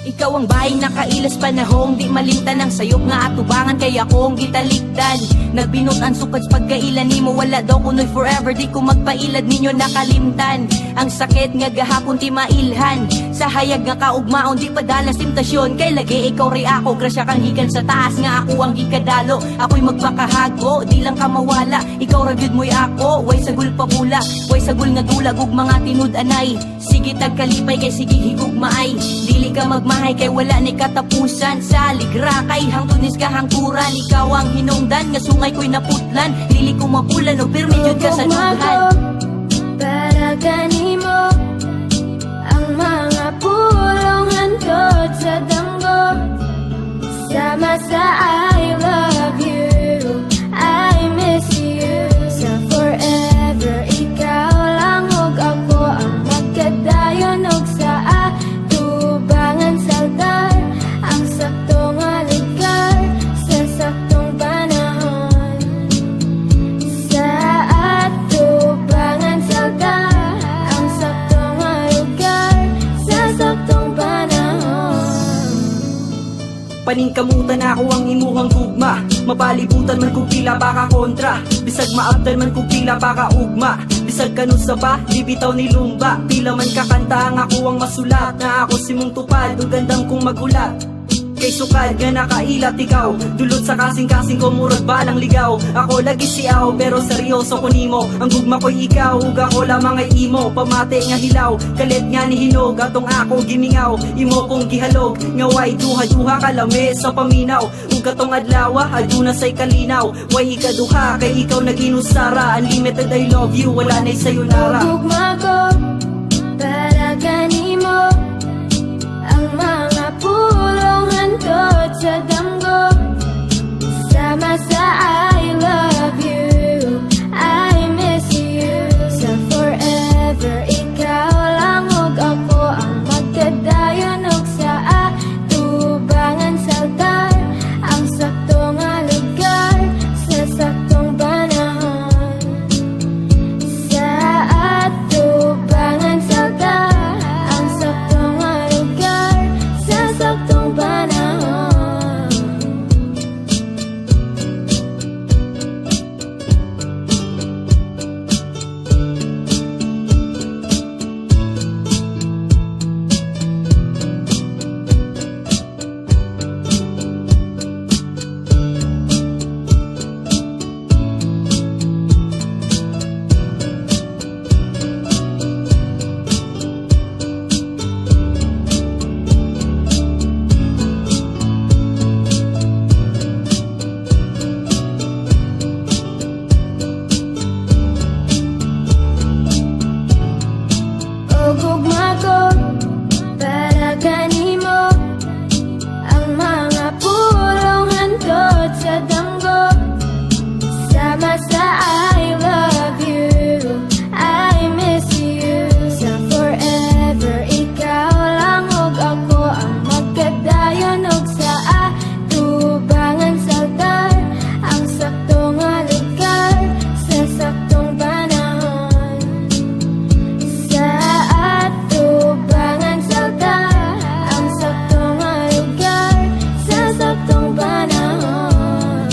Ikaw ang baing nakailas panahong di malimtan ang sayop nga atubangan kaya akong gitalikdan. Nagbinutan sukad pagkailan nimo wala daw kunoy forever di ko magpailad ninyo nakalimtan. Ang sakit nga gahapon ti mailhan sa hayag nga kaugmaon di padalas temptasyon kay lagi ikaw ri ako grasya kang hikan sa taas nga ako ang gikadalo. Ako'y magpakahago di lang ka mawala ikaw ra gyud mo'y ako way sagul papula way sagul nga dulag ug mga tinud-anay. Sige tagkalipay kay sige higugmaay dili ka magmahay kay wala ni katapusan sa ligra kay hangtunis ka hangturan ikaw ang hinungdan nga sungay ko'y naputlan dili ko mapulan o pirmi jud ka sa dughan. Para kanimo ang mga pulong hantod sa danggo sama sa I love you I miss you sa forever ikaw lang ug ako ang magkadayon og sa atubangan sa altar ang saktong alikar sa saktong panahon sa atubangan sa altar ang saktong alikar sa saktong panahon. Paningkamutan ako ang imuhang gugma mapalibutan man kung pila baka kontra bisag maabdan man kung pila baka ugma bisag kanusa ba di bitaw ni lumba pila man kakanta ang ako ang masulat na ako si mong tupad ug gandang kong magulat kay sukad nga nakailat ikaw dulot sa kasing-kasing ko murag balang ligaw ako lagi siaw pero seryoso ko nimo ang gugma ko'y ikaw ug ako lamang ay imo pamati nga hilaw kalit nga ni hinog atong ako gimingaw imo kong gihalog nga way duha-duha kalami sa paminaw ug katong adlaw aduna say kalinaw way ikaduha kay ikaw naginusara unlimited I love you wala nay sayonara. Gugma ko para kanimo ang mga pulong hantod sa danggo sama sa I love you I miss you sa forever ikaw lang ug ako ang magkadayon og sa atubangan sa altar ang saktong lugar sa saktong panahon sa atubangan sa altar ang saktong lugar sa saktong panahon. Gugma ko para kanimo ang mga pulong hantod sa danggo sama sa I love you I miss you sa forever ikaw lang ug ako ang magkadayon og sa atubangan sa altar ang saktong lugar sa saktong panahon sa atubangan sa altar ang saktong lugar sa saktong panahon.